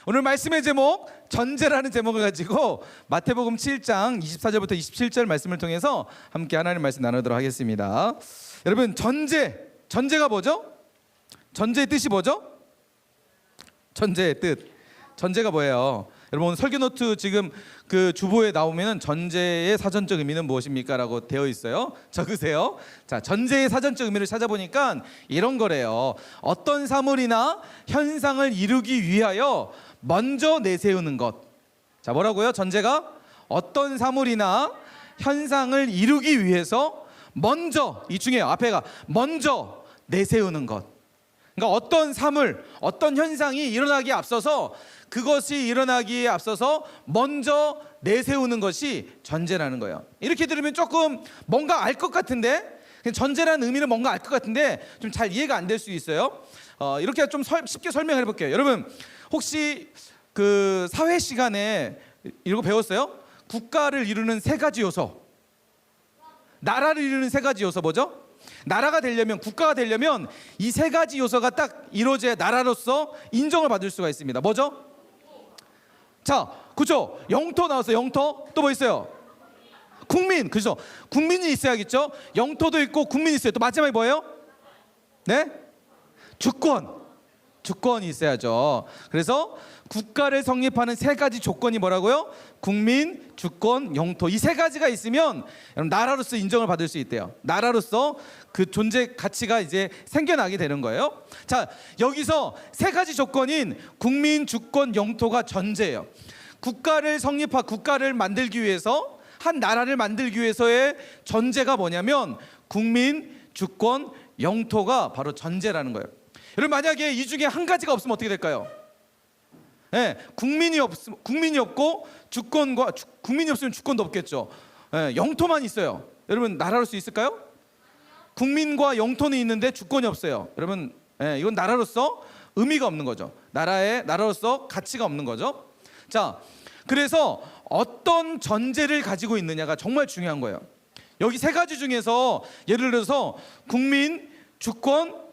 오늘 말씀의 제목 전제라는 제목을 가지고 마태복음 7장 24절부터 27절 말씀을 통해서 함께 하나님 말씀 나누도록 하겠습니다. 여러분, 전제가 뭐죠? 전제의 뜻이 뭐죠? 전제의 뜻. 전제가 뭐예요? 여러분, 오늘 설교 노트 지금 그 주보에 나오면은 전제의 사전적 의미는 무엇입니까? 라고 되어 있어요. 적으세요. 자, 전제의 사전적 의미를 찾아보니까 이런 거래요. 어떤 사물이나 현상을 이루기 위하여 먼저 내세우는 것. 자, 뭐라고요? 전제가 어떤 사물이나 현상을 이루기 위해서 먼저, 이 중에 앞에가 먼저 내세우는 것. 그러니까 어떤 사물, 어떤 현상이 일어나기에 앞서서, 그것이 일어나기에 앞서서 먼저 내세우는 것이 전제라는 거예요. 이렇게 들으면 조금 뭔가 알 것 같은데, 전제라는 의미는 뭔가 알 것 같은데 좀 잘 이해가 안 될 수 있어요. 이렇게 좀 쉽게 설명해 볼게요. 여러분, 혹시 그 사회 시간에 이거 배웠어요? 국가를 이루는 세 가지 요소. 나라를 이루는 세 가지 요소 뭐죠? 나라가 되려면, 국가가 되려면 이 세 가지 요소가 딱 이루어져야 나라로서 인정을 받을 수가 있습니다. 뭐죠? 자, 그죠? 영토 나왔어요. 영토. 또 뭐 있어요? 국민. 그죠? 국민이 있어야겠죠? 영토도 있고 국민이 있어요. 또 마지막에 뭐예요? 네? 주권이 있어야죠. 그래서 국가를 성립하는 세 가지 조건이 뭐라고요? 국민, 주권, 영토. 이 세 가지가 있으면 나라로서 인정을 받을 수 있대요. 나라로서 그 존재 가치가 이제 생겨나게 되는 거예요. 자, 여기서 세 가지 조건인 국민, 주권, 영토가 전제예요. 국가를 만들기 위해서, 한 나라를 만들기 위해서의 전제가 뭐냐면 국민, 주권, 영토가 바로 전제라는 거예요. 여러분, 만약에 이 중에 한 가지가 없으면 어떻게 될까요? 네, 국민이 없고 국민이 없으면 주권도 없겠죠. 네, 영토만 있어요. 여러분, 나라로 수 있을까요? 국민과 영토는 있는데 주권이 없어요. 여러분, 네, 이건 나라로서 의미가 없는 거죠. 나라로서 가치가 없는 거죠. 자, 그래서 어떤 전제를 가지고 있느냐가 정말 중요한 거예요. 여기 세 가지 중에서 예를 들어서 국민, 주권,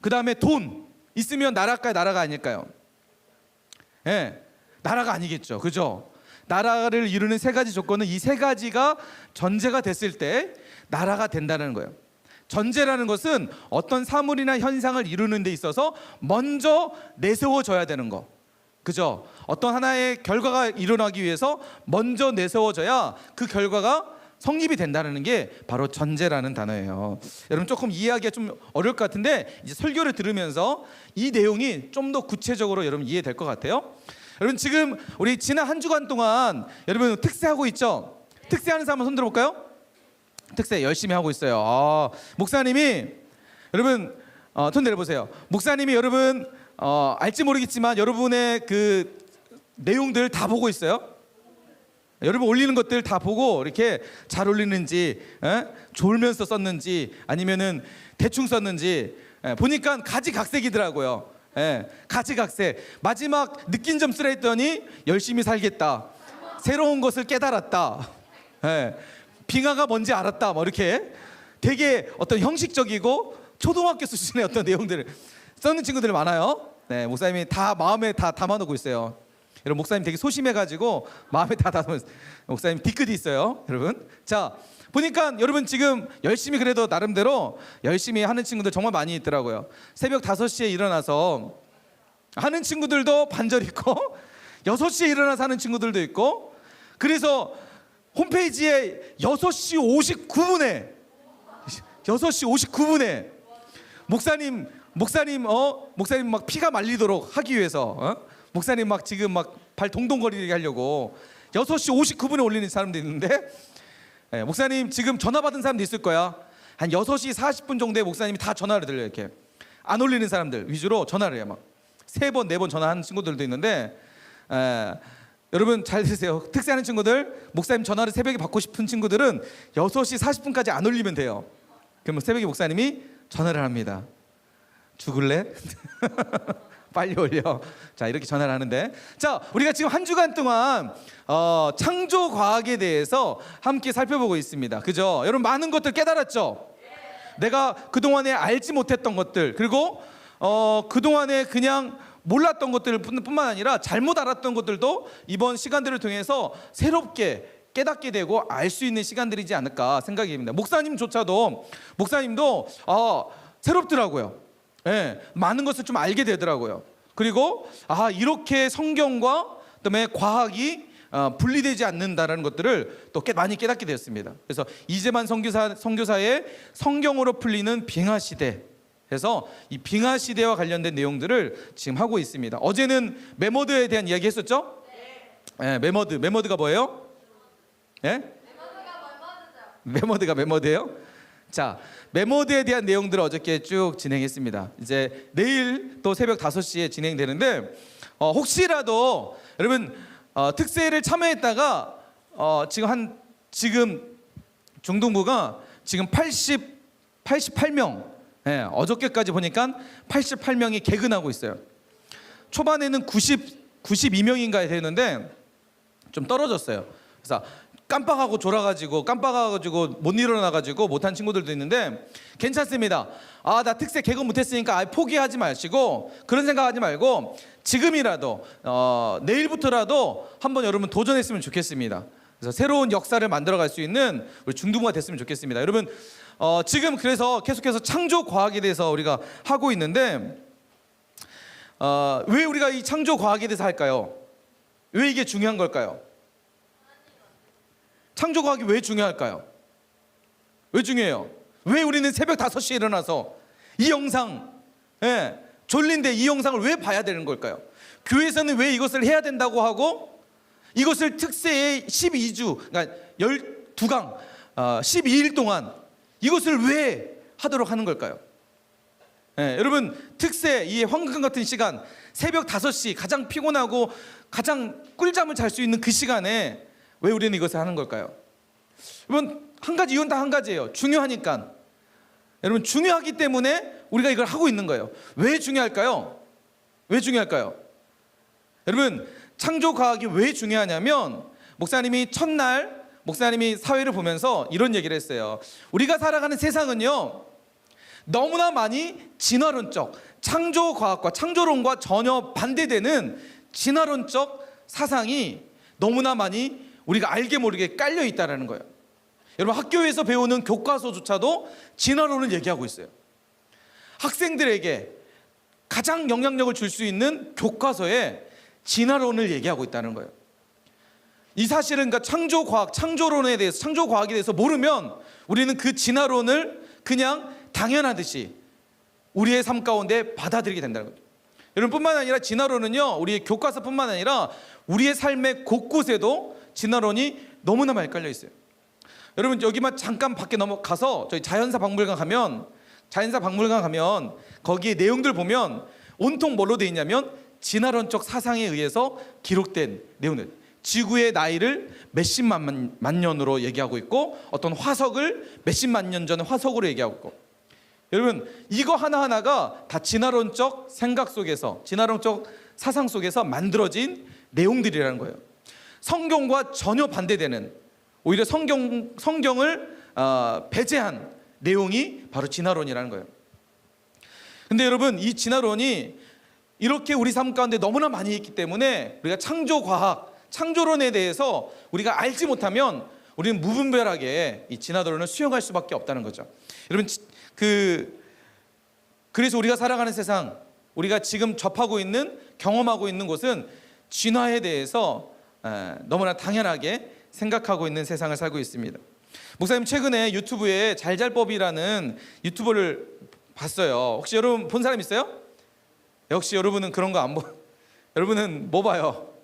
그 다음에 돈 있으면 나라일까요? 나라가 아닐까요? 예, 나라가 아니겠죠. 그죠? 나라를 이루는 세 가지 조건은 이 세 가지가 전제가 됐을 때 나라가 된다는 거예요. 전제라는 것은 어떤 사물이나 현상을 이루는 데 있어서 먼저 내세워져야 되는 거. 그죠? 어떤 하나의 결과가 일어나기 위해서 먼저 내세워져야 그 결과가 성립이 된다는 게 바로 전제라는 단어예요. 여러분, 조금 이해하기가 좀 어려울 것 같은데 이제 설교를 들으면서 이 내용이 좀 더 구체적으로 여러분 이해될 것 같아요. 여러분, 지금 우리 지난 한 주간 동안 여러분 특세하고 있죠? 특세하는 사람 한번 손 들어볼까요? 특세 열심히 하고 있어요. 목사님이 여러분 손 내려보세요. 목사님이 여러분 알지 모르겠지만 여러분의 그 내용들 다 보고 있어요. 여러분 올리는 것들 다 보고 이렇게 잘 올리는지, 졸면서 썼는지 아니면은 대충 썼는지 보니까 가지각색이더라고요. 가지각색. 마지막 느낀 점 쓰라 했더니 열심히 살겠다, 새로운 것을 깨달았다, 빙하가 뭔지 알았다, 뭐 이렇게 되게 어떤 형식적이고 초등학교 수준의 어떤 내용들을 써는 친구들 많아요. 네, 목사님이 다 마음에 다 담아놓고 있어요. 여러분, 목사님 되게 소심해가지고 마음에 다 담아놓고, 목사님 뒤끝이 있어요. 여러분, 자, 보니까 여러분 지금 열심히, 그래도 나름대로 열심히 하는 친구들 정말 많이 있더라고요. 새벽 5시에 일어나서 하는 친구들도 반절 있고 6시에 일어나서 하는 친구들도 있고, 그래서 홈페이지에 6시 59분에 목사님 막 피가 말리도록 하기 위해서, 목사님 막 지금 막 발 동동거리게 하려고 6시 59분에 올리는 사람도 있는데, 목사님 지금 전화 받은 사람도 있을 거야. 한 6시 40분 정도에 목사님이 다 전화를 드려요. 이렇게 안 올리는 사람들 위주로 전화를 해요. 막 3번 4번 전화하는 친구들도 있는데, 여러분 잘 들으세요. 특세하는 친구들, 목사님 전화를 새벽에 받고 싶은 친구들은 6시 40분까지 안 올리면 돼요. 그러면 새벽에 목사님이 전화를 합니다. 죽을래? 빨리 올려. 자, 이렇게 전화를 하는데, 자, 우리가 지금 한 주간 동안 창조 과학에 대해서 함께 살펴보고 있습니다. 그죠? 여러분, 많은 것들 깨달았죠? 내가 그동안에 알지 못했던 것들, 그리고 그동안에 그냥 몰랐던 것들뿐만 아니라 잘못 알았던 것들도 이번 시간들을 통해서 새롭게 깨닫게 되고 알 수 있는 시간들이지 않을까 생각이 듭니다. 목사님도 새롭더라고요. 예, 많은 것을 좀 알게 되더라고요. 그리고 이렇게 성경과 그다음에 과학이 분리되지 않는다라는 것들을 또 많이 깨닫게 되었습니다. 그래서 이재만 선교사의 성경으로 풀리는 빙하 시대, 그래서 이 빙하 시대와 관련된 내용들을 지금 하고 있습니다. 어제는 메모드에 대한 이야기 했었죠? 네. 메모드가 뭐예요? 예? 메모드예요? 자, 메모드에 대한 내용들을 어저께 쭉 진행했습니다. 이제 내일 또 새벽 5시에 진행되는데 혹시라도 여러분 특세를 참여했다가 지금 중등부가 지금 88명, 어저께까지 보니까 88명이 개근하고 있어요. 초반에는 92명인가 되는데 좀 떨어졌어요. 그래서 깜빡하고 졸아가지고 못 일어나가지고 못한 친구들도 있는데 괜찮습니다. 나 특세 개근 못했으니까 포기하지 마시고 그런 생각하지 말고 지금이라도 내일부터라도 한번 여러분 도전했으면 좋겠습니다. 그래서 새로운 역사를 만들어갈 수 있는 우리 중등부가 됐으면 좋겠습니다. 여러분 지금 그래서 계속해서 창조 과학에 대해서 우리가 하고 있는데 왜 우리가 이 창조 과학에 대해서 할까요? 왜 이게 중요한 걸까요? 창조 과학이 왜 중요할까요? 왜 중요해요? 왜 우리는 새벽 5시에 일어나서 이 영상, 졸린데 이 영상을 왜 봐야 되는 걸까요? 교회에서는 왜 이것을 해야 된다고 하고 이것을 특세의 12주, 그러니까 12강, 12일 동안 이것을 왜 하도록 하는 걸까요? 여러분 특세, 이 황금 같은 시간, 새벽 5시 가장 피곤하고 가장 꿀잠을 잘 수 있는 그 시간에 왜 우리는 이것을 하는 걸까요? 여러분 이유는 다 한 가지예요. 중요하니까. 여러분 중요하기 때문에 우리가 이걸 하고 있는 거예요. 왜 중요할까요? 여러분 창조과학이 왜 중요하냐면 목사님이 첫날 사회를 보면서 이런 얘기를 했어요. 우리가 살아가는 세상은요 너무나 많이 진화론적 창조과학과 창조론과 전혀 반대되는 진화론적 사상이 너무나 많이 우리가 알게 모르게 깔려 있다는 거예요. 여러분 학교에서 배우는 교과서조차도 진화론을 얘기하고 있어요. 학생들에게 가장 영향력을 줄 수 있는 교과서에 진화론을 얘기하고 있다는 거예요. 이 사실은 그러니까 창조론에 대해서, 창조과학에 대해서 모르면 우리는 그 진화론을 그냥 당연하듯이 우리의 삶 가운데 받아들이게 된다는 거죠. 여러분 뿐만 아니라 진화론은요 우리의 교과서뿐만 아니라 우리의 삶의 곳곳에도 진화론이 너무나 많이 깔려 있어요. 여러분 여기만 잠깐 밖에 넘어가서 저희 자연사 박물관 가면 거기에 내용들 보면 온통 뭘로 되어 있냐면 진화론적 사상에 의해서 기록된 내용들, 지구의 나이를 몇십만 년으로 얘기하고 있고 어떤 화석을 몇십만 년 전의 화석으로 얘기하고 있고, 여러분 이거 하나하나가 다 진화론적 생각 속에서, 진화론적 사상 속에서 만들어진 내용들이라는 거예요. 성경과 전혀 반대되는, 오히려 성경을 배제한 내용이 바로 진화론이라는 거예요. 근데 여러분 이 진화론이 이렇게 우리 삶 가운데 너무나 많이 있기 때문에 우리가 창조과학, 창조론에 대해서 우리가 알지 못하면 우리는 무분별하게 이 진화론을 수용할 수밖에 없다는 거죠. 여러분 그래서 우리가 살아가는 세상, 우리가 지금 접하고 있는, 경험하고 있는 곳은 진화에 대해서 너무나 당연하게 생각하고 있는 세상을 살고 있습니다. 목사님 최근에 유튜브에 잘잘법이라는 유튜버를 봤어요. 혹시 여러분 본 사람 있어요? 역시 여러분은 그런 거 안 보. 여러분은 뭐 봐요?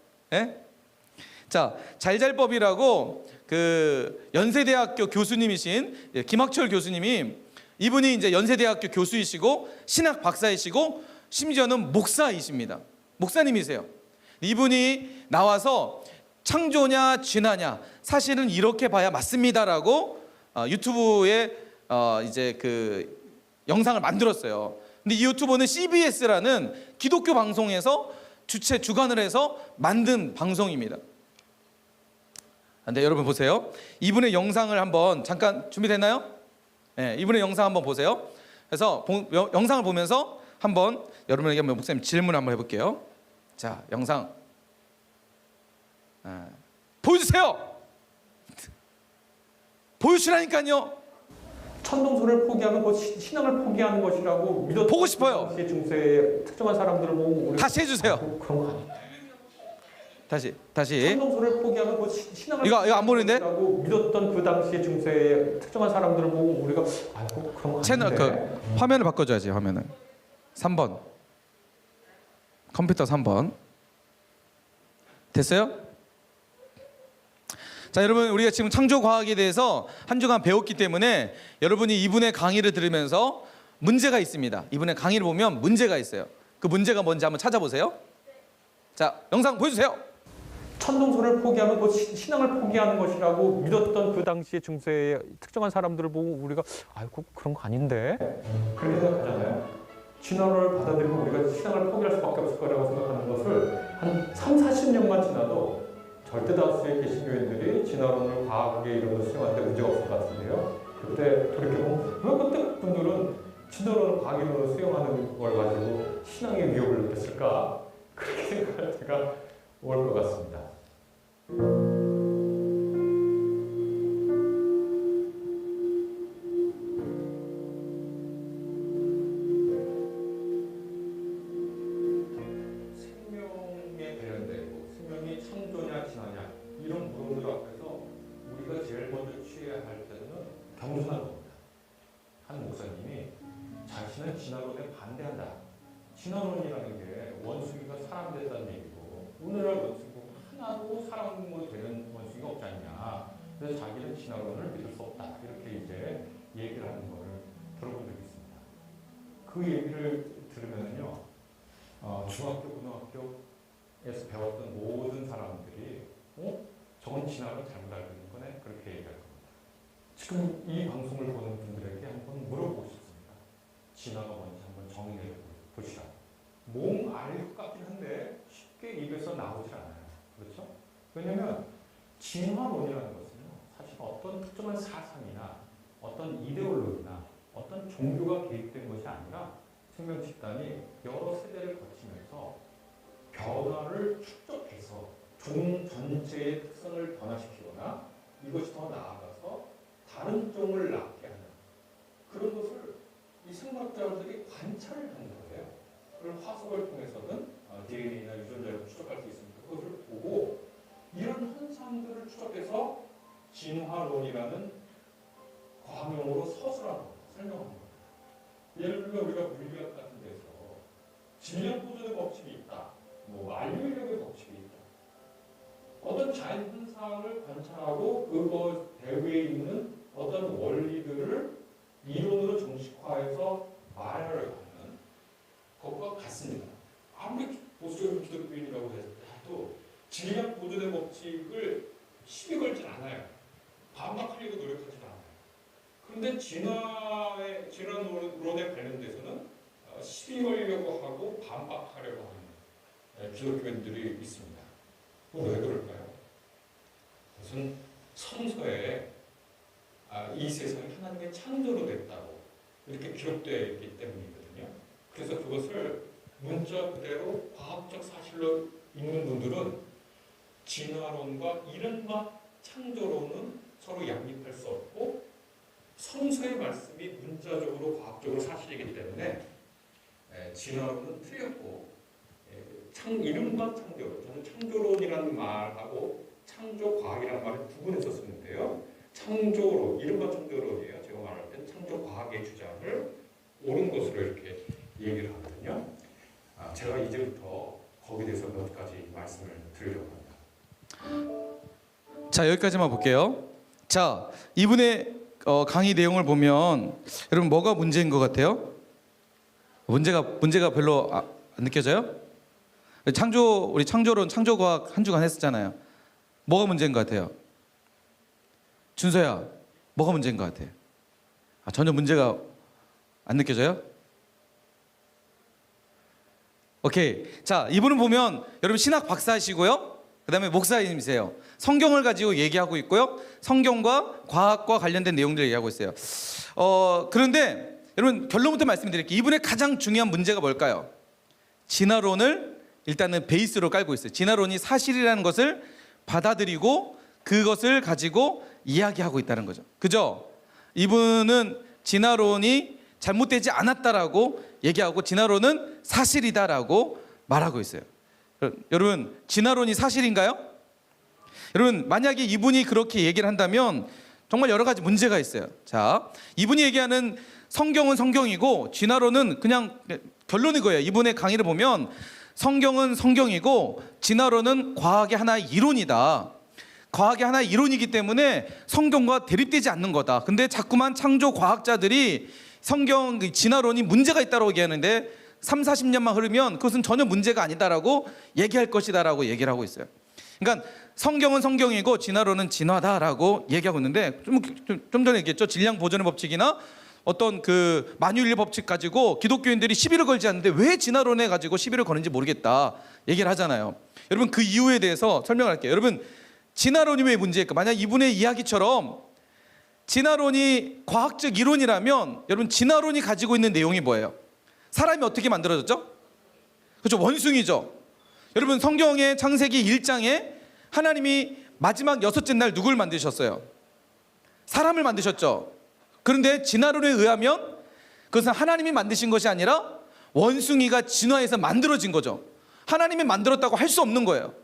자, 잘잘법이라고 그 연세대학교 교수님이신 김학철 교수님이, 이분이 이제 연세대학교 교수이시고 신학 박사이시고 심지어는 목사이십니다. 목사님이세요. 이분이 나와서 창조냐 진화냐 사실은 이렇게 봐야 맞습니다라고 유튜브에 이제 그 영상을 만들었어요. 근데 이 유튜버는 CBS라는 기독교 방송에서 주관을 해서 만든 방송입니다. 근데 여러분 보세요. 이분의 영상을 한번 잠깐 준비됐나요? 네, 이분의 영상 한번 보세요. 그래서 영상을 보면서 한번 여러분에게 한번 목사님 질문 한번 해볼게요. 자, 영상 보여주세요. 보여주라니까요. 천동설을 포기하면 곧 신앙을 포기하는 것이라고 믿었던 보고 싶어요. 그 당시의 중세의 특정한 사람들을 보고 우리가 다시 해주세요. 그런 거 아니에요. 다시. 천동설을 포기하면 곧 신앙을 이거 안 보이는데? 라고 믿었던 그 당시의 중세의 특정한 사람들을 보고 우리가 그런 거 채널 아닌데. 화면을 바꿔줘야지. 화면을 3번 컴퓨터 3번 됐어요? 자, 여러분, 우리가 지금 창조과학에 대해서 한 주간 배웠기 때문에 여러분이 이분의 강의를 들으면서 문제가 있습니다. 이분의 강의를 보면 문제가 있어요. 그 문제가 뭔지 한번 찾아보세요. 자, 영상 보여주세요. 천동설을 포기하면 곧 신앙을 포기하는 것이라고 믿었던 그 당시의 중세의 특정한 사람들을 보고 우리가 그런 거 아닌데 그렇게 생각하잖아요. 진화론을 받아들이고 우리가 신앙을 포기할 수밖에 없을 거라고 생각하는 것을 한 3, 40년만 지나도 절대 다수의 개신교인들이 진화론을 과학의 이론으로 수용하는데 문제가 없을 것 같은데요. 그때 돌이켜보면 왜 그때 분들은 진화론을 과학 이론으로 수용하는 걸 가지고 신앙의 위협을 느꼈을까? 그렇게 생각할 때가 올 것 같습니다. 생명에 관련되고 생명이 창조냐 진화냐 이런 물음들 앞에서 우리가 제일 먼저 취해야 할 때는 겸손한 겁니다. 한 목사님이 자신은 진화론에 반대한다. 진화론이라는 게 원숭이가 사람 됐다는 얘기고 오늘날 원숭이가 하나도 사람으로 되는 원숭이가 없지 않냐. 그래서 자기는 진화론을 믿을 수 없다. 이렇게 이제 얘기를 하는 거를 들어본 적이 있습니다. 그 얘기를 들으면요, 중학교, 고등학교에서 배웠던 모든 사람들이 저건 진화론 잘못 알고 있는 거네? 그렇게 얘기할 겁니다. 지금 이 방송을 보는 분들에게 한번 물어보고 싶습니다. 진화가 뭔지 한번 정의해 보시라. 몸 알릴 것 같긴 한데 쉽게 입에서 나오질 않아요. 그렇죠? 왜냐하면 진화론이라는 것은요, 사실 어떤 특정한 사상이나 어떤 이데올로기나 어떤 종교가 개입된 것이 아니라 생명 집단이 여러 세대를 거치면서 변화를 축적해서 종 전체의 특성을 변화시키거나 이것이 더 나아가서 다른 종을 낳게 하는 그런 것을 이 생물학자들이 관찰을 하는 거예요. 그걸 화석을 통해서는 DNA나 유전자를 추적할 수 있습니다. 그것을 보고 이런 현상들을 추적해서 진화론이라는 과명으로 서술하는 겁니다. 설명하는 겁니다. 예를 들면 우리가 물리학 같은 데서 질량 보존의 법칙이 있다. 만유인력의 법칙이 있다. 어떤 자연 현상을 관찰하고 그것 배후에 있는 어떤 원리들을 이론으로 정식화해서 말하려고 하는 것과 같습니다. 아무리 보수적인 기독교인이라고 해도 질량 보존의 법칙을 시비 걸지 않아요. 반박하려고 노력하지 않아요. 그런데 진화론에 관련돼서는 시비 걸려고 하고 반박하려고 하는 기독교인들이 있습니다. 왜 그럴까요? 그것은 성서에 이 세상이 하나님의 창조로 됐다고 이렇게 기록되어 있기 때문이거든요. 그래서 그것을 문자 그대로 과학적 사실로 읽는 분들은 진화론과 이른바 창조론은 서로 양립할 수 없고 성서의 말씀이 문자적으로 과학적으로 사실이기 때문에 진화론은 틀렸고 이른바 창조론, 저는 창조론이라는 말하고 창조과학이라는 말을 구분해서 쓰는데요. 창조론, 이른바 창조론이에요. 제가 말할 땐 창조과학의 주장을 옳은 것으로 이렇게 얘기를 하거든요. 제가 이제부터 거기에 대해서 몇 가지 말씀을 드리려고 합니다. 자, 여기까지만 볼게요. 자, 이분의 강의 내용을 보면 여러분 뭐가 문제인 것 같아요? 문제가 별로 안 느껴져요? 우리 창조론, 창조과학 한 주간 했었잖아요. 뭐가 문제인 것 같아요? 준서야, 뭐가 문제인 것 같아? 전혀 문제가 안 느껴져요? 오케이. 자, 이분은 보면 여러분 신학 박사시고요. 그 다음에 목사님이세요. 성경을 가지고 얘기하고 있고요. 성경과 과학과 관련된 내용들을 얘기하고 있어요. 그런데 여러분 결론부터 말씀드릴게요. 이분의 가장 중요한 문제가 뭘까요? 진화론을 일단은 베이스로 깔고 있어요. 진화론이 사실이라는 것을 받아들이고 그것을 가지고 이야기하고 있다는 거죠. 그죠? 이분은 진화론이 잘못되지 않았다라고 얘기하고 진화론은 사실이다라고 말하고 있어요. 여러분 진화론이 사실인가요? 여러분 만약에 이분이 그렇게 얘기를 한다면 정말 여러 가지 문제가 있어요. 자, 이분이 얘기하는 성경은 성경이고 진화론은 그냥 결론이 거예요. 이분의 강의를 보면 성경은 성경이고 진화론은 과학의 하나의 이론이다. 과학의 하나의 이론이기 때문에 성경과 대립되지 않는 거다. 근데 자꾸만 창조 과학자들이 성경 진화론이 문제가 있다고 얘기하는데 3, 40년만 흐르면 그것은 전혀 문제가 아니다라고 얘기할 것이다라고 얘기를 하고 있어요. 그러니까 성경은 성경이고 진화론은 진화다라고 얘기하고 있는데 좀 전에 얘기했죠. 질량 보존의 법칙이나 어떤 그 만유인류 법칙 가지고 기독교인들이 시비를 걸지 않는데 왜 진화론에 가지고 시비를 거는지 모르겠다 얘기를 하잖아요. 여러분 그 이유에 대해서 설명할게요. 여러분 진화론이 왜 문제일까? 만약 이분의 이야기처럼 진화론이 과학적 이론이라면 여러분 진화론이 가지고 있는 내용이 뭐예요? 사람이 어떻게 만들어졌죠? 그렇죠. 원숭이죠. 여러분 성경의 창세기 1장에 하나님이 마지막 여섯째 날 누굴 만드셨어요? 사람을 만드셨죠. 그런데 진화론에 의하면 그것은 하나님이 만드신 것이 아니라 원숭이가 진화해서 만들어진 거죠. 하나님이 만들었다고 할 수 없는 거예요.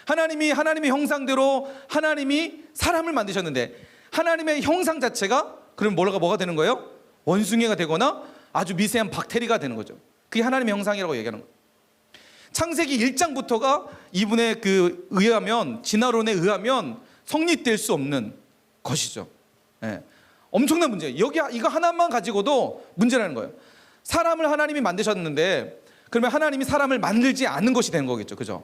하나님의 형상대로 하나님이 사람을 만드셨는데 하나님의 형상 자체가 그럼 뭐가 되는 거예요? 원숭이가 되거나 아주 미세한 박테리아가 되는 거죠. 그게 하나님의 형상이라고 얘기하는 거예요. 창세기 1장부터가 이분의 그 의하면 진화론에 의하면 성립될 수 없는 것이죠. 예. 엄청난 문제예요. 이거 하나만 가지고도 문제라는 거예요. 사람을 하나님이 만드셨는데 그러면 하나님이 사람을 만들지 않는 것이 되는 거겠죠. 그죠?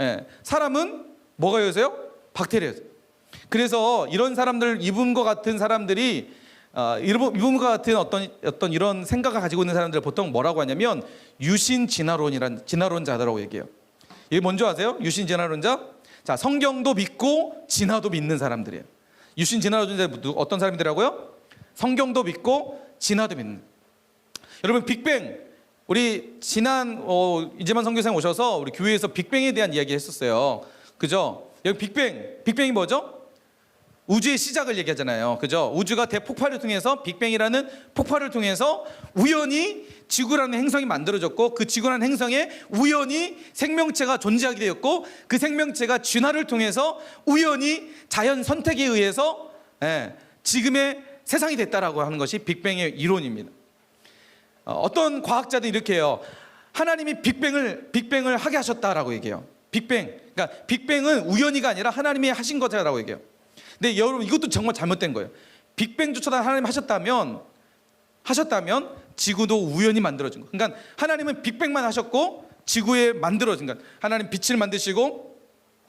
예. 사람은 뭐가 요새요? 박테리아죠. 그래서 이런 사람들, 이분과 같은 사람들이 이분과 같은 어떤 이런 생각을 가지고 있는 사람들 보통 뭐라고 하냐면 유신 진화론이란 진화론자라고 얘기해요. 이게 뭔지 아세요? 유신 진화론자? 자, 성경도 믿고 진화도 믿는 사람들이에요. 유신 진화론자 어떤 사람들이라고요? 성경도 믿고 진화도 믿는. 여러분 빅뱅 우리 지난 이재만 선교사님 오셔서 우리 교회에서 빅뱅에 대한 이야기 했었어요. 그죠? 여기 빅뱅이 뭐죠? 우주의 시작을 얘기하잖아요. 그죠? 우주가 대폭발을 통해서 빅뱅이라는 폭발을 통해서 우연히 지구라는 행성이 만들어졌고 그 지구라는 행성에 우연히 생명체가 존재하게 되었고 그 생명체가 진화를 통해서 우연히 자연 선택에 의해서 지금의 세상이 됐다라고 하는 것이 빅뱅의 이론입니다. 어떤 과학자들이 이렇게 해요. 하나님이 빅뱅을 하게 하셨다라고 얘기해요. 그러니까 빅뱅은 우연히가 아니라 하나님이 하신 거다라고 얘기해요. 근데 여러분 이것도 정말 잘못된 거예요. 빅뱅조차도 하나님 하셨다면 지구도 우연히 만들어진 거예요. 그러니까 하나님은 빅뱅만 하셨고 지구에 만들어진 거예요. 하나님 빛을 만드시고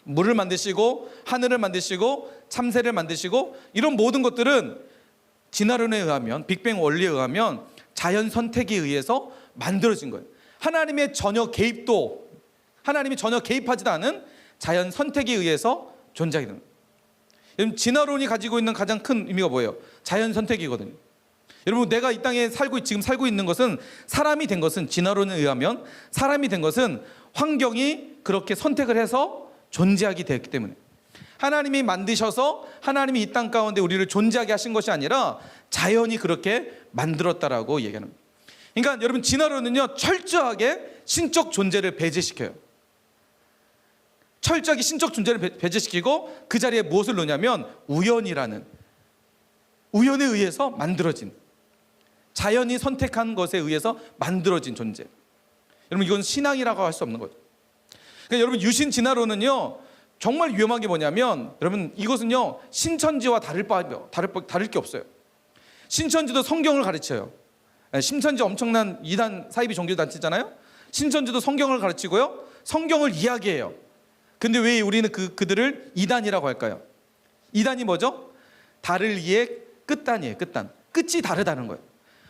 물을 만드시고 하늘을 만드시고 참새를 만드시고 이런 모든 것들은 진화론에 의하면 빅뱅 원리에 의하면 자연 선택에 의해서 만들어진 거예요. 하나님이 전혀 개입하지도 않은 자연 선택에 의해서 존재하게 됩니다. 여러분 진화론이 가지고 있는 가장 큰 의미가 뭐예요? 자연 선택이거든요. 여러분 내가 이 땅에 지금 살고 있는 것은 사람이 된 것은 진화론에 의하면 사람이 된 것은 환경이 그렇게 선택을 해서 존재하게 되었기 때문에 하나님이 만드셔서 하나님이 이 땅 가운데 우리를 존재하게 하신 것이 아니라 자연이 그렇게 만들었다라고 얘기하는 거예요. 그러니까 여러분 진화론은요 철저하게 신적 존재를 배제시켜요. 철저하게 신적 존재를 배제시키고 그 자리에 무엇을 넣냐면 우연에 의해서 만들어진 자연이 선택한 것에 의해서 만들어진 존재. 여러분 이건 신앙이라고 할 수 없는 거죠. 그러니까 여러분 유신 진화론은요 정말 위험한 게 뭐냐면 여러분 이것은요 신천지와 다를 게 없어요. 신천지도 성경을 가르쳐요. 신천지 엄청난 이단 사이비 종교단체잖아요. 신천지도 성경을 가르치고요 성경을 이야기해요. 근데 왜 우리는 그들을 이단이라고 할까요? 이단이 뭐죠? 다를 이의 끝단이에요. 끝이 다르다는 거예요.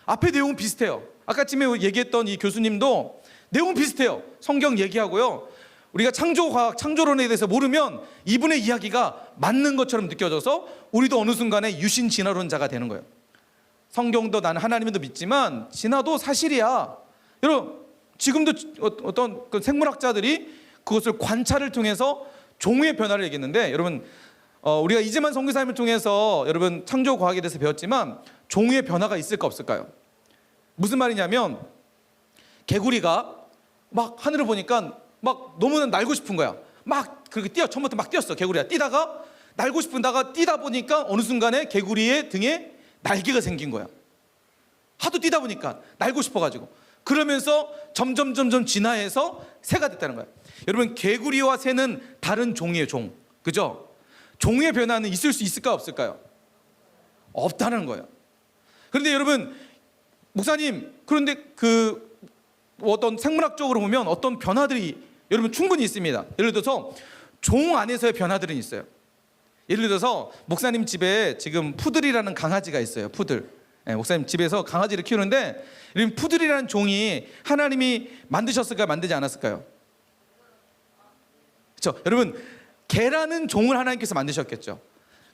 앞에 내용은 비슷해요. 아까 쯤에 얘기했던 이 교수님도 내용은 비슷해요. 성경 얘기하고요. 우리가 창조과학, 창조론에 대해서 모르면 이분의 이야기가 맞는 것처럼 느껴져서 우리도 어느 순간에 유신 진화론자가 되는 거예요. 성경도 나는 하나님도 믿지만 진화도 사실이야. 여러분 지금도 어떤 그 생물학자들이 그것을 관찰을 통해서 종의 변화를 얘기했는데, 여러분 우리가 이재만 선교사님을 통해서 여러분 창조과학에 대해서 배웠지만 종의 변화가 있을까 없을까요? 무슨 말이냐면 개구리가 막 하늘을 보니까 막 너무나 날고 싶은 거야. 막 그렇게 처음부터 막 뛰었어. 개구리가 뛰다가 날고 싶은다가 뛰다 보니까 어느 순간에 개구리의 등에 날개가 생긴 거야. 하도 뛰다 보니까 날고 싶어가지고. 그러면서 점점 진화해서 새가 됐다는 거야. 여러분 개구리와 새는 다른 종이에요. 종. 그죠? 종의 변화는 있을 수 있을까 없을까요? 없다는 거예요. 그런데 여러분 목사님, 그런데 그 어떤 생물학적으로 보면 어떤 변화들이 여러분 충분히 있습니다. 예를 들어서 종 안에서의 변화들은 있어요. 예를 들어서 목사님 집에 지금 푸들이라는 강아지가 있어요. 푸들. 목사님 집에서 강아지를 키우는데, 여러분 푸들이라는 종이 하나님이 만드셨을까요? 만들지 않았을까요? 그렇죠. 여러분 개라는 종을 하나님께서 만드셨겠죠.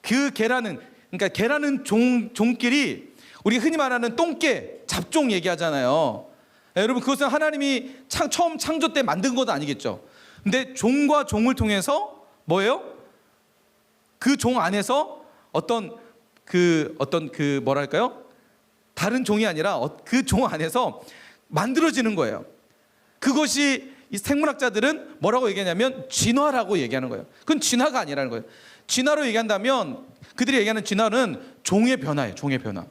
그 개라는, 그러니까 개라는 종끼리 우리 흔히 말하는 똥개, 잡종 얘기하잖아요. 여러분 그것은 하나님이 처음 창조 때 만든 것도 아니겠죠. 근데 종과 종을 통해서 뭐예요? 그 종 안에서 어떤 뭐랄까요? 다른 종이 아니라 그 종 안에서 만들어지는 거예요. 그것이 이 생물학자들은 뭐라고 얘기하냐면 진화라고 얘기하는 거예요. 그건 진화가 아니라는 거예요. 진화로 얘기한다면 그들이 얘기하는 진화는 종의 변화예요. 종의 변화.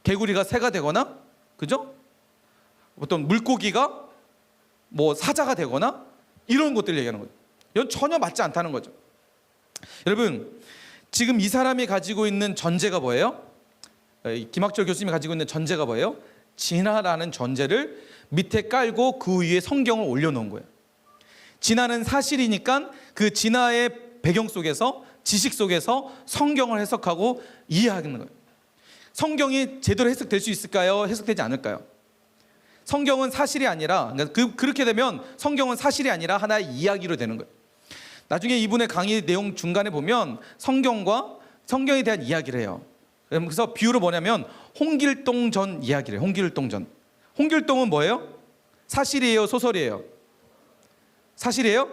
개구리가 새가 되거나, 그죠? 어떤 물고기가 뭐 사자가 되거나 이런 것들을 얘기하는 거예요. 이건 전혀 맞지 않다는 거죠. 여러분 지금 이 사람이 가지고 있는 전제가 뭐예요? 김학철 교수님이 가지고 있는 전제가 뭐예요? 진화라는 전제를 밑에 깔고 그 위에 성경을 올려놓은 거예요. 진화는 사실이니까 그 진화의 배경 속에서, 지식 속에서 성경을 해석하고 이해하는 거예요. 성경이 제대로 해석될 수 있을까요? 해석되지 않을까요? 성경은 사실이 아니라, 그렇게 되면 성경은 사실이 아니라 하나의 이야기로 되는 거예요. 나중에 이분의 강의 내용 중간에 보면 성경과 성경에 대한 이야기를 해요. 그래서 비유로 뭐냐면 홍길동전 이야기를 해요. 홍길동전. 홍길동은 뭐예요? 사실이에요? 소설이에요? 사실이에요?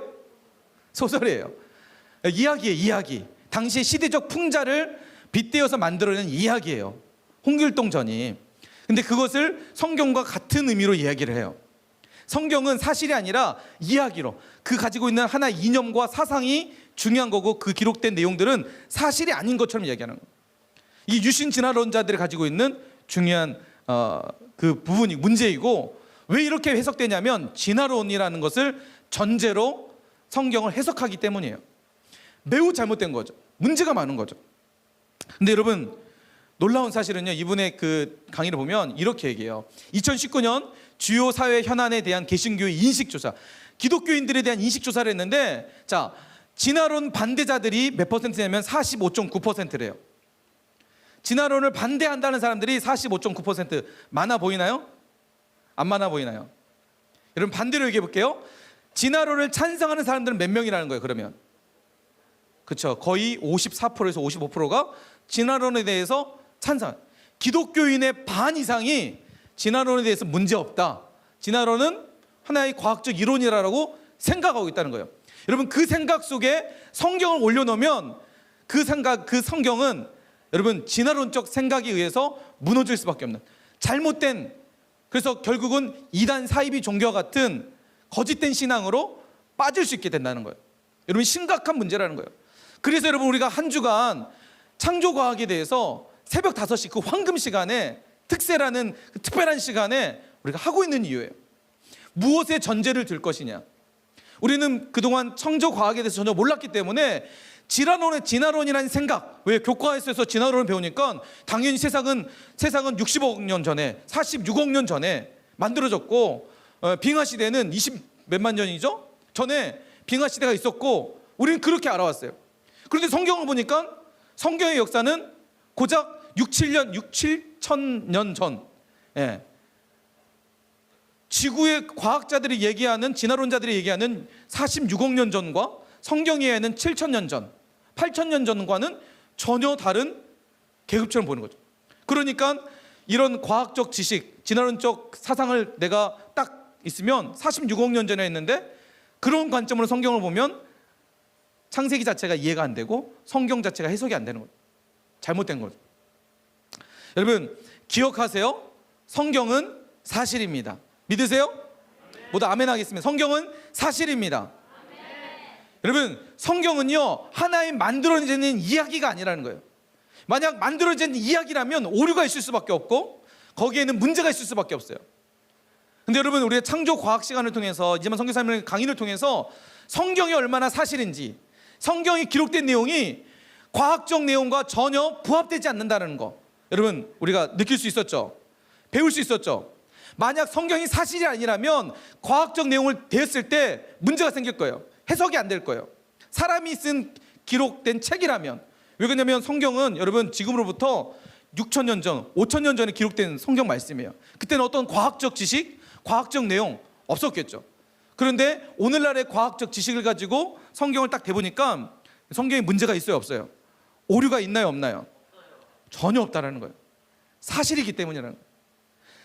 소설이에요. 이야기예요. 이야기. 당시의 시대적 풍자를 빗대어서 만들어낸 이야기예요. 홍길동전이. 근데 그것을 성경과 같은 의미로 이야기를 해요. 성경은 사실이 아니라 이야기로, 그 가지고 있는 하나의 이념과 사상이 중요한 거고, 그 기록된 내용들은 사실이 아닌 것처럼 이야기하는 거예요. 이 유신 진화론자들이 가지고 있는 중요한 그 부분이 문제이고, 왜 이렇게 해석되냐면 진화론이라는 것을 전제로 성경을 해석하기 때문이에요. 매우 잘못된 거죠. 문제가 많은 거죠. 근데 여러분 놀라운 사실은요, 이분의 그 강의를 보면 이렇게 얘기해요. 2019년 주요 사회 현안에 대한 개신교의 인식조사, 기독교인들에 대한 인식조사를 했는데, 자, 진화론 반대자들이 몇 퍼센트냐면 45.9%래요. 진화론을 반대한다는 사람들이 45.9%. 많아 보이나요? 안 많아 보이나요? 여러분 반대로 얘기해 볼게요. 진화론을 찬성하는 사람들은 몇 명이라는 거예요, 그러면? 그렇죠. 거의 54%에서 55%가 진화론에 대해서 찬성. 기독교인의 반 이상이 진화론에 대해서 문제 없다, 진화론은 하나의 과학적 이론이라고 생각하고 있다는 거예요. 여러분 그 생각 속에 성경을 올려놓으면 그 성경은 여러분 진화론적 생각에 의해서 무너질 수밖에 없는 잘못된, 그래서 결국은 이단 사이비 종교와 같은 거짓된 신앙으로 빠질 수 있게 된다는 거예요. 여러분 심각한 문제라는 거예요. 그래서 여러분 우리가 한 주간 창조과학에 대해서 새벽 5시 그 황금 시간에, 특세라는 그 특별한 시간에 우리가 하고 있는 이유예요. 무엇의 전제를 들 것이냐. 우리는 그동안 창조과학에 대해서 전혀 몰랐기 때문에 진화론이라는 생각, 왜 교과에서 진화론을 배우니까 당연히 세상은 60억 년 전에, 46억 년 전에 만들어졌고, 빙하 시대는 20 몇만 년이죠? 전에 빙하 시대가 있었고, 우리는 그렇게 알아왔어요. 그런데 성경을 보니까 성경의 역사는 고작 7천 년 전, 지구의 과학자들이 얘기하는, 진화론자들이 얘기하는 46억 년 전과 성경이 얘기하는 7천 년 전, 8천 년 전과는 전혀 다른 계급처럼 보는 거죠. 그러니까 이런 과학적 지식, 진화론적 사상을 내가 딱 있으면 46억 년 전에 했는데 그런 관점으로 성경을 보면 창세기 자체가 이해가 안 되고 성경 자체가 해석이 안 되는 거예요. 잘못된 거죠. 여러분 기억하세요. 성경은 사실입니다. 믿으세요? 모두 아멘 하겠습니다. 성경은 사실입니다. 여러분 성경은요 하나의 만들어지는 이야기가 아니라는 거예요. 만약 만들어진 이야기라면 오류가 있을 수밖에 없고 거기에는 문제가 있을 수밖에 없어요. 근데 여러분 우리의 창조 과학 시간을 통해서 이제만 성경 설명 강의를 통해서 성경이 얼마나 사실인지, 성경이 기록된 내용이 과학적 내용과 전혀 부합되지 않는다는 거 여러분 우리가 느낄 수 있었죠. 배울 수 있었죠. 만약 성경이 사실이 아니라면 과학적 내용을 대했을 때 문제가 생길 거예요. 해석이 안 될 거예요. 사람이 쓴 기록된 책이라면. 왜 그러냐면 성경은 여러분 지금으로부터 6,000년 전, 5,000년 전에 기록된 성경 말씀이에요. 그때는 어떤 과학적 지식, 과학적 내용 없었겠죠. 그런데 오늘날의 과학적 지식을 가지고 성경을 딱 대보니까 성경에 문제가 있어요, 없어요? 오류가 있나요, 없나요? 전혀 없다라는 거예요. 사실이기 때문이라는 거예요.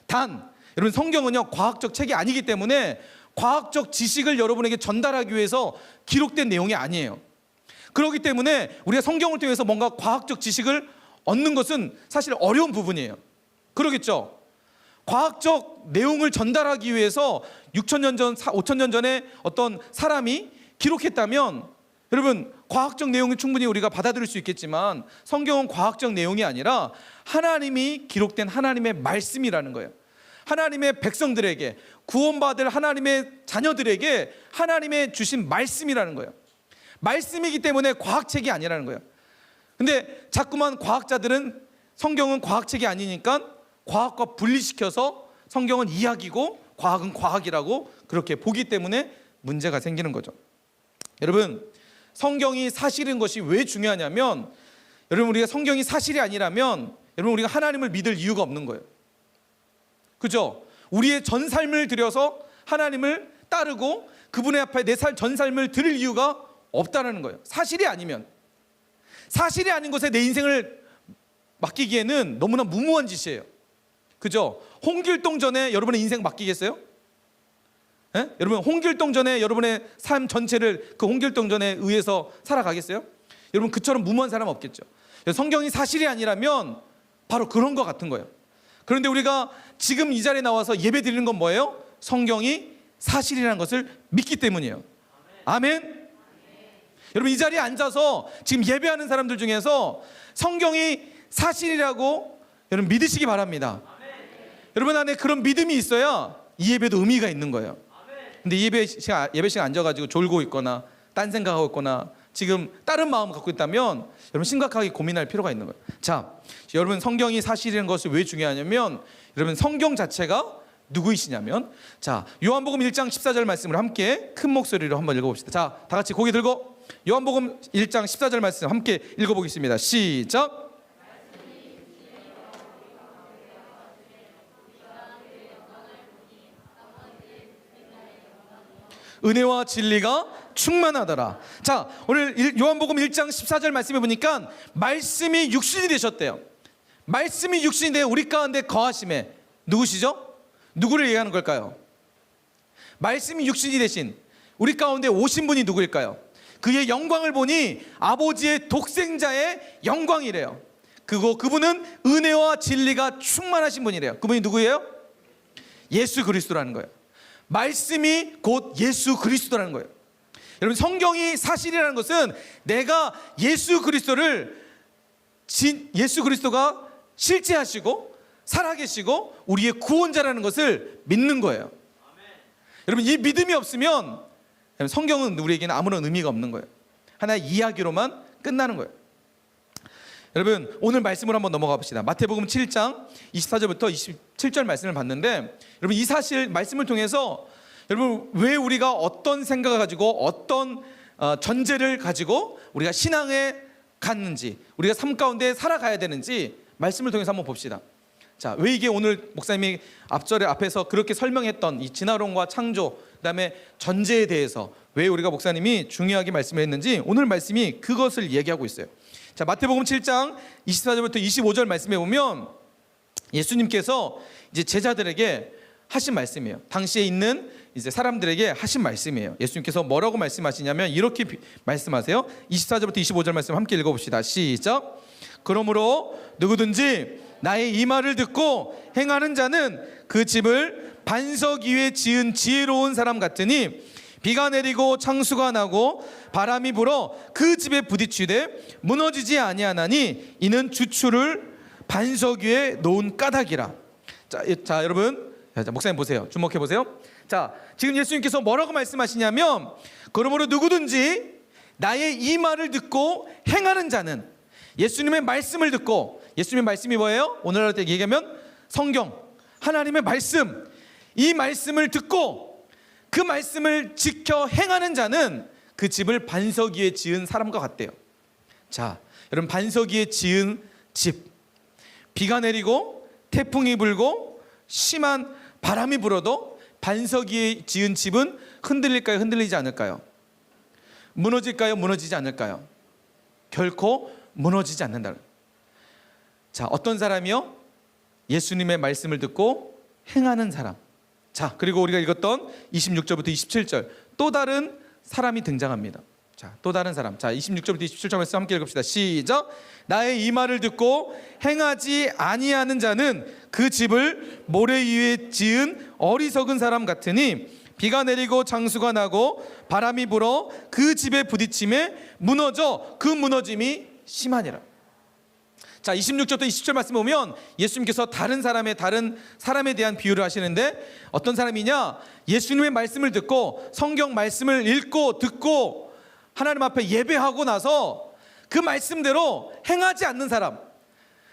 단 여러분 성경은요 과학적 책이 아니기 때문에 과학적 지식을 여러분에게 전달하기 위해서 기록된 내용이 아니에요. 그렇기 때문에 우리가 성경을 통해서 뭔가 과학적 지식을 얻는 것은 사실 어려운 부분이에요. 그러겠죠? 과학적 내용을 전달하기 위해서 6,000년 전, 5,000년 전에 어떤 사람이 기록했다면 여러분 과학적 내용이 충분히 우리가 받아들일 수 있겠지만 성경은 과학적 내용이 아니라 하나님이 기록된 하나님의 말씀이라는 거예요. 하나님의 백성들에게 구원받을 하나님의 자녀들에게 하나님의 주신 말씀이라는 거예요. 말씀이기 때문에 과학책이 아니라는 거예요. 근데 자꾸만 과학자들은 성경은 과학책이 아니니까 과학과 분리시켜서 성경은 이야기고 과학은 과학이라고 그렇게 보기 때문에 문제가 생기는 거죠. 여러분 성경이 사실인 것이 왜 중요하냐면 여러분 우리가 성경이 사실이 아니라면 여러분 우리가 하나님을 믿을 이유가 없는 거예요. 그죠? 우리의 전 삶을 들여서 하나님을 따르고 그분의 앞에 내 전 삶을 드릴 이유가 없다는 거예요. 사실이 아니면. 사실이 아닌 것에 내 인생을 맡기기에는 너무나 무모한 짓이에요. 그죠? 홍길동전에 여러분의 인생 맡기겠어요? 예? 여러분 홍길동전에 여러분의 삶 전체를 그 홍길동전에 의해서 살아가겠어요? 여러분 그처럼 무모한 사람 없겠죠. 성경이 사실이 아니라면 바로 그런 것 같은 거예요. 그런데 우리가 지금 이 자리에 나와서 예배 드리는 건 뭐예요? 성경이 사실이라는 것을 믿기 때문이에요. 아멘. 여러분 이 자리에 앉아서 지금 예배하는 사람들 중에서 성경이 사실이라고 여러분 믿으시기 바랍니다. 여러분 안에 그런 믿음이 있어야 이 예배도 의미가 있는 거예요. 근데 예배 시간 앉아가지고 졸고 있거나 딴 생각하고 있거나 지금 다른 마음을 갖고 있다면 여러분 심각하게 고민할 필요가 있는 거예요. 자, 여러분 성경이 사실이라는 것이 왜 중요하냐면 여러분 성경 자체가 누구이시냐면 자 요한복음 1장 14절 말씀을 함께 큰 목소리로 한번 읽어봅시다. 자, 다 같이 고개 들고 요한복음 1장 14절 말씀 함께 읽어보겠습니다. 시작. 은혜와 진리가 충만하더라. 자, 오늘 요한복음 1장 14절 말씀해 보니까 말씀이 육신이 되셨대요. 말씀이 육신이 되어 우리 가운데 거하심에 누구시죠? 누구를 얘기하는 걸까요? 말씀이 육신이 되신 우리 가운데 오신 분이 누구일까요? 그의 영광을 보니 아버지의 독생자의 영광이래요. 그분은 은혜와 진리가 충만하신 분이래요. 그분이 누구예요? 예수 그리스도라는 거예요. 말씀이 곧 예수 그리스도라는 거예요. 여러분 성경이 사실이라는 것은 내가 예수 그리스도가 실제하시고 살아계시고 우리의 구원자라는 것을 믿는 거예요. 여러분 이 믿음이 없으면 성경은 우리에게는 아무런 의미가 없는 거예요. 하나의 이야기로만 끝나는 거예요. 여러분 오늘 말씀으로 한번 넘어가 봅시다. 마태복음 7장 24절부터 27절 말씀을 봤는데 여러분 이 사실 말씀을 통해서 여러분 왜 우리가 어떤 생각을 가지고 어떤 전제를 가지고 우리가 신앙에 갔는지 우리가 삶 가운데 살아가야 되는지 말씀을 통해서 한번 봅시다. 자, 왜 이게 오늘 목사님이 앞에서 그렇게 설명했던 이 진화론과 창조 그다음에 전제에 대해서 왜 우리가 목사님이 중요하게 말씀을 했는지 오늘 말씀이 그것을 얘기하고 있어요. 자, 마태복음 7장 24절부터 25절 말씀해 보면 예수님께서 이제 제자들에게 하신 말씀이에요. 당시에 있는 이제 사람들에게 하신 말씀이에요. 예수님께서 뭐라고 말씀하시냐면 이렇게 말씀하세요. 24절부터 25절 말씀 함께 읽어봅시다. 시작. 그러므로 누구든지 나의 이 말을 듣고 행하는 자는 그 집을 반석 위에 지은 지혜로운 사람 같으니 비가 내리고 창수가 나고 바람이 불어 그 집에 부딪히되 무너지지 아니하나니 이는 주추를 반석 위에 놓은 까닭이라. 자 여러분, 자, 목사님 보세요. 주목해 보세요. 자, 지금 예수님께서 뭐라고 말씀하시냐면 그러므로 누구든지 나의 이 말을 듣고 행하는 자는, 예수님의 말씀을 듣고, 예수님의 말씀이 뭐예요? 오늘날 때 얘기하면 성경, 하나님의 말씀, 이 말씀을 듣고 그 말씀을 지켜 행하는 자는 그 집을 반석 위에 지은 사람과 같대요. 자, 여러분, 반석 위에 지은 집, 비가 내리고 태풍이 불고 심한 바람이 불어도 반석 위에 지은 집은 흔들릴까요? 흔들리지 않을까요? 무너질까요? 무너지지 않을까요? 결코 무너지지 않는다. 자, 어떤 사람이요? 예수님의 말씀을 듣고 행하는 사람. 자, 그리고 우리가 읽었던 26절부터 27절 또 다른 사람이 등장합니다. 자, 또 다른 사람. 자, 26절부터 27절 말씀 함께 읽읍시다. 시작. 나의 이 말을 듣고 행하지 아니하는 자는 그 집을 모래 위에 지은 어리석은 사람 같으니 비가 내리고 장수가 나고 바람이 불어 그 집에 부딪힘에 무너져 그 무너짐이 심하니라. 자, 26절부터 27절 말씀 보면 예수님께서 다른 사람에 대한 비유를 하시는데 어떤 사람이냐? 예수님의 말씀을 듣고 성경 말씀을 읽고 듣고 하나님 앞에 예배하고 나서 그 말씀대로 행하지 않는 사람,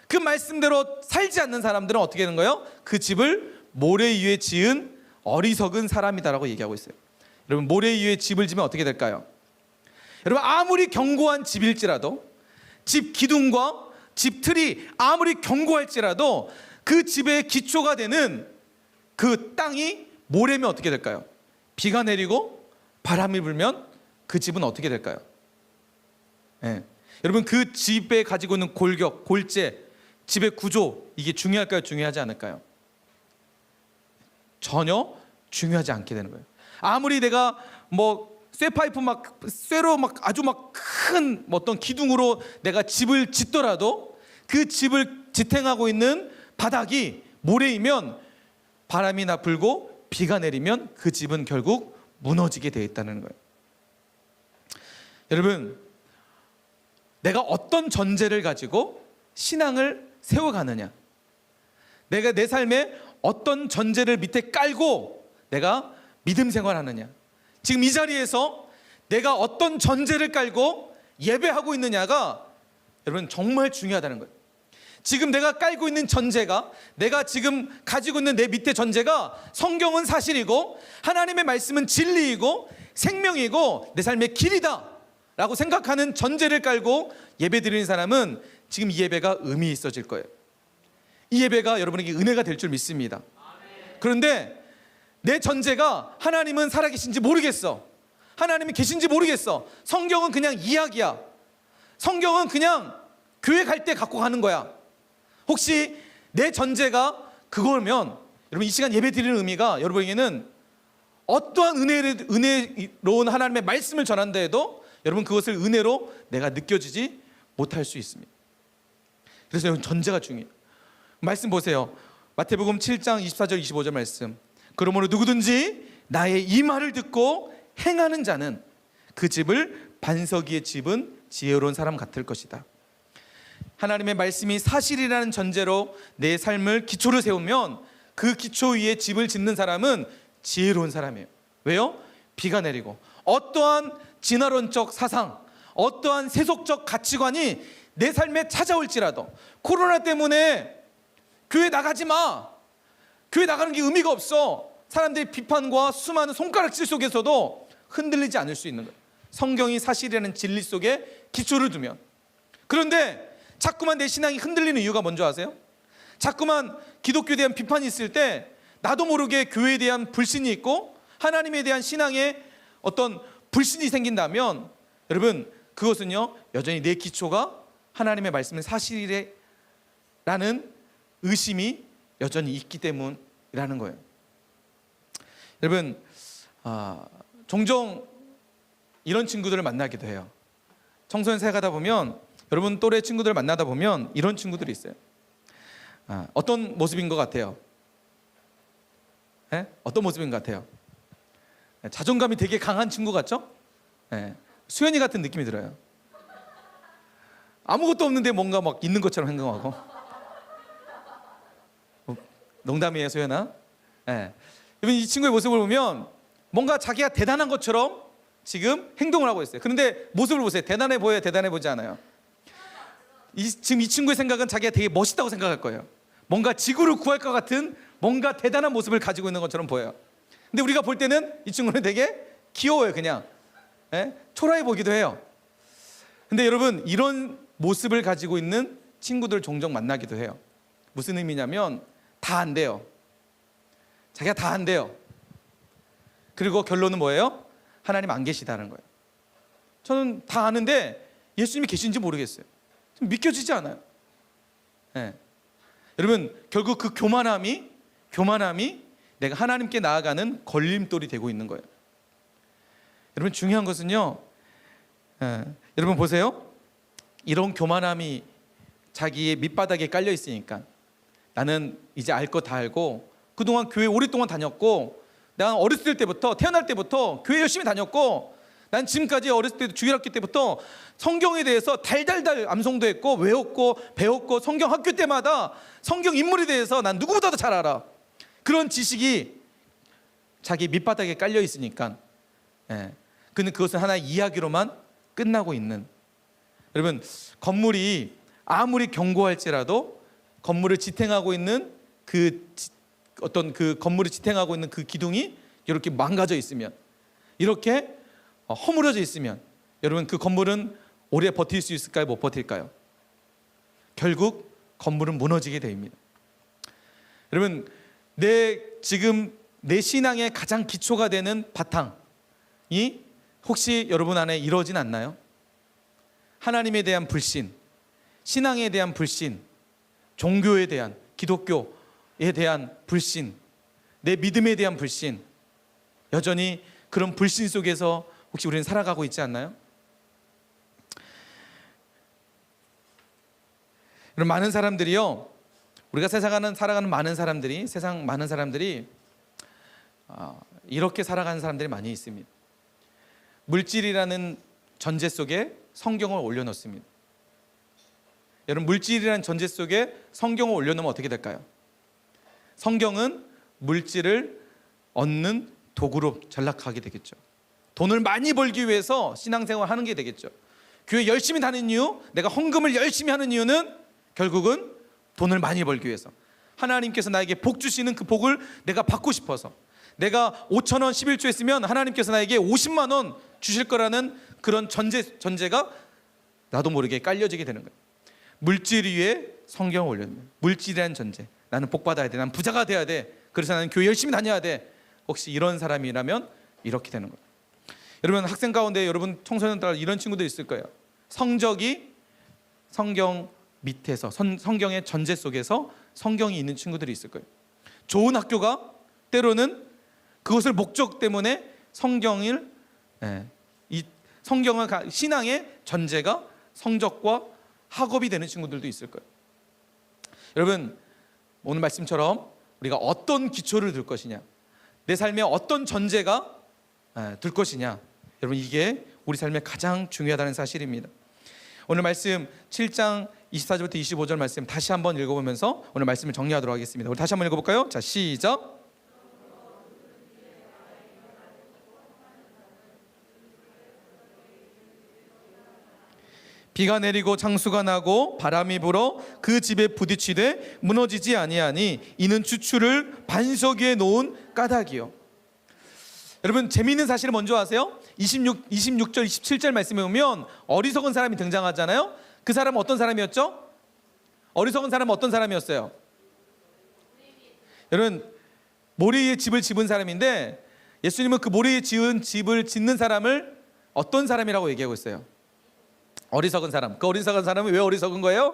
그 말씀대로 살지 않는 사람들은 어떻게 되는 거예요? 그 집을 모래 위에 지은 어리석은 사람이다라고 얘기하고 있어요. 여러분, 모래 위에 집을 지면 어떻게 될까요? 여러분, 아무리 견고한 집일지라도, 집 기둥과 집 틀이 아무리 견고할지라도 그 집의 기초가 되는 그 땅이 모래면 어떻게 될까요? 비가 내리고 바람이 불면 그 집은 어떻게 될까요? 예. 여러분, 그 집에 가지고 있는 골격, 골재, 집의 구조, 이게 중요할까요? 중요하지 않을까요? 전혀 중요하지 않게 되는 거예요. 아무리 내가 쇠파이프 쇠로 아주 큰 어떤 기둥으로 내가 집을 짓더라도 그 집을 지탱하고 있는 바닥이 모래이면 바람이나 불고 비가 내리면 그 집은 결국 무너지게 되어 있다는 거예요. 여러분, 내가 어떤 전제를 가지고 신앙을 세워가느냐, 내가 내 삶에 어떤 전제를 밑에 깔고 내가 믿음 생활하느냐, 지금 이 자리에서 내가 어떤 전제를 깔고 예배하고 있느냐가 여러분 정말 중요하다는 거예요. 지금 내가 깔고 있는 전제가, 내가 지금 가지고 있는 내 밑에 전제가 성경은 사실이고 하나님의 말씀은 진리이고 생명이고 내 삶의 길이다 라고 생각하는 전제를 깔고 예배 드리는 사람은 지금 이 예배가 의미 있어질 거예요. 이 예배가 여러분에게 은혜가 될 줄 믿습니다. 그런데 내 전제가 하나님은 살아계신지 모르겠어, 하나님이 계신지 모르겠어, 성경은 그냥 이야기야, 성경은 그냥 교회 갈 때 갖고 가는 거야. 혹시 내 전제가 그거면 여러분, 이 시간 예배 드리는 의미가 여러분에게는 어떠한 은혜로운 하나님의 말씀을 전한다 해도 여러분 그것을 은혜로 내가 느껴지지 못할 수 있습니다. 그래서 여러분, 전제가 중요해요. 말씀 보세요. 마태복음 7장 24절 25절 말씀. 그러므로 누구든지 나의 이 말을 듣고 행하는 자는 그 집을 반석 위에 집은 지혜로운 사람 같을 것이다. 하나님의 말씀이 사실이라는 전제로 내 삶을 기초를 세우면 그 기초 위에 집을 짓는 사람은 지혜로운 사람이에요. 왜요? 비가 내리고 어떠한 진화론적 사상, 어떠한 세속적 가치관이 내 삶에 찾아올지라도, 코로나 때문에 교회 나가지 마, 교회 나가는 게 의미가 없어, 사람들의 비판과 수많은 손가락질 속에서도 흔들리지 않을 수 있는 거예요. 성경이 사실이라는 진리 속에 기초를 두면. 그런데 자꾸만 내 신앙이 흔들리는 이유가 뭔지 아세요? 자꾸만 기독교에 대한 비판이 있을 때 나도 모르게 교회에 대한 불신이 있고 하나님에 대한 신앙에 어떤 불신이 생긴다면 여러분, 그것은요 여전히 내 기초가 하나님의 말씀은 사실이라는 의심이 여전히 있기 때문이라는 거예요. 여러분, 종종 이런 친구들을 만나기도 해요. 청소년 생활하다 보면, 여러분 또래 친구들을 만나다 보면 이런 친구들이 있어요. 어떤 모습인 것 같아요? 어떤 모습인 것 같아요? 자존감이 되게 강한 친구 같죠? 수현이 같은 느낌이 들어요. 아무것도 없는데 뭔가 막 있는 것처럼 행동하고. 농담이에요, 수현아. 여러분, 이 친구의 모습을 보면 뭔가 자기가 대단한 것처럼 지금 행동을 하고 있어요. 그런데 모습을 보세요. 대단해 보여요? 대단해 보지 않아요? 지금 이 친구의 생각은 자기가 되게 멋있다고 생각할 거예요. 뭔가 지구를 구할 것 같은 뭔가 대단한 모습을 가지고 있는 것처럼 보여요. 근데 우리가 볼 때는 이 친구는 되게 귀여워요. 그냥 초라해 보기도 해요. 근데 여러분, 이런 모습을 가지고 있는 친구들 종종 만나기도 해요. 무슨 의미냐면 다 안 돼요. 자기가 다 안 돼요. 그리고 결론은 뭐예요? 하나님 안 계시다는 거예요. 저는 다 아는데 예수님이 계신지 모르겠어요. 좀 믿겨지지 않아요. 여러분, 결국 그 교만함이 내가 하나님께 나아가는 걸림돌이 되고 있는 거예요. 여러분, 중요한 것은요, 여러분 보세요. 이런 교만함이 자기의 밑바닥에 깔려 있으니까, 나는 이제 알 거 다 알고, 그동안 교회 오랫동안 다녔고, 난 어렸을 때부터, 태어날 때부터 교회 열심히 다녔고, 난 지금까지 어렸을 때도 주일학교 때부터 성경에 대해서 달달달 암송도 했고, 외웠고, 배웠고, 성경 학교 때마다 성경 인물에 대해서 난 누구보다도 잘 알아. 그런 지식이 자기 밑바닥에 깔려 있으니까, 그는 그것은 하나의 이야기로만 끝나고 있는. 여러분, 건물이 아무리 견고할지라도 건물을 지탱하고 있는 그 건물을 지탱하고 있는 그 기둥이 이렇게 망가져 있으면, 이렇게 허물어져 있으면, 여러분, 그 건물은 오래 버틸 수 있을까요? 못 버틸까요? 결국 건물은 무너지게 됩니다. 여러분, 지금 내 신앙의 가장 기초가 되는 바탕이 혹시 여러분 안에 이루어진 않나요? 하나님에 대한 불신, 신앙에 대한 불신, 종교에 대한, 기독교에 대한 불신, 내 믿음에 대한 불신, 여전히 그런 불신 속에서 혹시 우리는 살아가고 있지 않나요? 여러분, 많은 사람들이요, 우리가 살아가는 많은 사람들이, 세상 많은 사람들이 이렇게 살아가는 사람들이 많이 있습니다. 물질이라는 전제 속에 성경을 올려놓습니다. 여러분, 물질이라는 전제 속에 성경을 올려놓으면 어떻게 될까요? 성경은 물질을 얻는 도구로 전락하게 되겠죠. 돈을 많이 벌기 위해서 신앙생활을 하는 게 되겠죠. 교회 열심히 다니는 이유, 내가 헌금을 열심히 하는 이유는 결국은 돈을 많이 벌기 위해서, 하나님께서 나에게 복 주시는 그 복을 내가 받고 싶어서, 내가 5,000원 11조 했으면 하나님께서 나에게 50만 원 주실 거라는 그런 전제가 나도 모르게 깔려지게 되는 거예요. 물질 위에 성경을 올려놓는, 물질이라는 전제, 나는 복 받아야 돼, 나는 부자가 돼야 돼, 그래서 나는 교회 열심히 다녀야 돼. 혹시 이런 사람이라면 이렇게 되는 거예요. 여러분, 학생 가운데 여러분 청소년들 이런 친구들 있을 거예요. 성적이 성경 밑에서, 성경의 전제 속에서 성경이 있는 친구들이 있을 거예요. 좋은 학교가 때로는 그것을 목적 때문에 성경을, 신앙의 전제가 성적과 학업이 되는 친구들도 있을 거예요. 여러분, 오늘 말씀처럼 우리가 어떤 기초를 둘 것이냐, 내 삶에 어떤 전제가 둘 것이냐, 여러분, 이게 우리 삶에 가장 중요하다는 사실입니다. 오늘 말씀 7장 24절부터 25절 말씀 다시 한번 읽어보면서 오늘 말씀을 정리하도록 하겠습니다. 우리 다시 한번 읽어볼까요? 자, 시작. 비가 내리고 창수가 나고 바람이 불어 그 집에 부딪히되 무너지지 아니하니 이는 추추를 반석 위에 놓은 까닭이요. 여러분, 재미있는 사실을 먼저 아세요? 26절 27절 말씀에 보면 어리석은 사람이 등장하잖아요. 그 사람은 어떤 사람이었죠? 어리석은 사람은 어떤 사람이었어요? 여러분, 모래 위에 집을 짓은 사람인데, 예수님은 그 모래 위에 지은 집을 짓는 사람을 어떤 사람이라고 얘기하고 있어요? 어리석은 사람. 그 어리석은 사람은 왜 어리석은 거예요?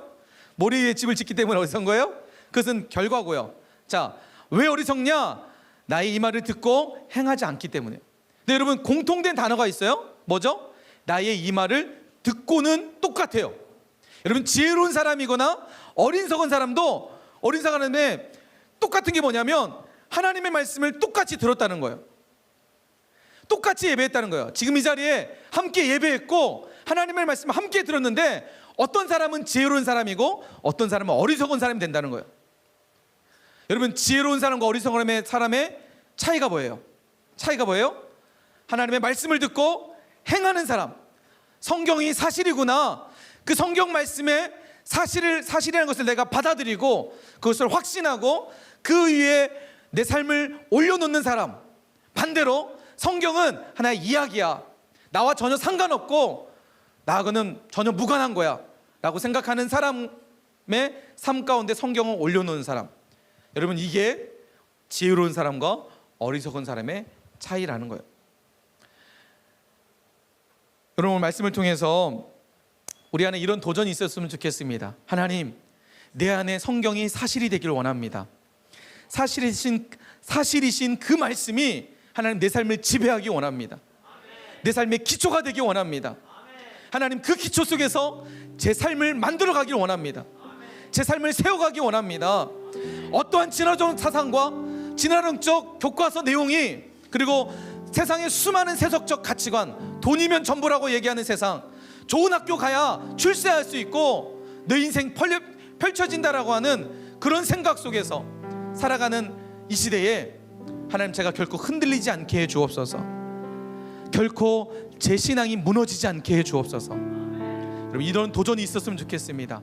모래 위에 집을 짓기 때문에 어리석은 거예요? 그것은 결과고요. 자, 왜 어리석냐? 나의 이 말을 듣고 행하지 않기 때문에. 근데 여러분, 공통된 단어가 있어요. 뭐죠? 나의 이 말을 듣고는 똑같아요. 여러분, 지혜로운 사람이거나 어리석은 사람도, 어린 사람의 똑같은 게 뭐냐면 하나님의 말씀을 똑같이 들었다는 거예요. 똑같이 예배했다는 거예요. 지금 이 자리에 함께 예배했고 하나님의 말씀을 함께 들었는데 어떤 사람은 지혜로운 사람이고 어떤 사람은 어리석은 사람이 된다는 거예요. 여러분, 지혜로운 사람과 어리석은 사람의 차이가 뭐예요? 차이가 뭐예요? 하나님의 말씀을 듣고 행하는 사람. 성경이 사실이구나, 그 성경 말씀의 사실이라는 것을 내가 받아들이고 그것을 확신하고 그 위에 내 삶을 올려놓는 사람. 반대로 성경은 하나의 이야기야, 나와 전혀 상관없고 나하고는 전혀 무관한 거야 라고 생각하는 사람의 삶 가운데 성경을 올려놓는 사람. 여러분, 이게 지혜로운 사람과 어리석은 사람의 차이라는 거예요. 여러분, 말씀을 통해서 우리 안에 이런 도전이 있었으면 좋겠습니다. 하나님, 내 안에 성경이 사실이 되기를 원합니다. 사실이신 그 말씀이 하나님 내 삶을 지배하기 원합니다. 내 삶의 기초가 되기 원합니다. 하나님, 그 기초 속에서 제 삶을 만들어가길 원합니다. 제 삶을 세워가기 원합니다. 어떠한 진화적 사상과 진화론적 교과서 내용이, 그리고 세상의 수많은 세속적 가치관, 돈이면 전부라고 얘기하는 세상, 좋은 학교 가야 출세할 수 있고 내 인생 펼쳐진다라고 하는 그런 생각 속에서 살아가는 이 시대에 하나님, 제가 결코 흔들리지 않게 해 주옵소서. 결코 제 신앙이 무너지지 않게 해 주옵소서. 여러분, 이런 도전이 있었으면 좋겠습니다.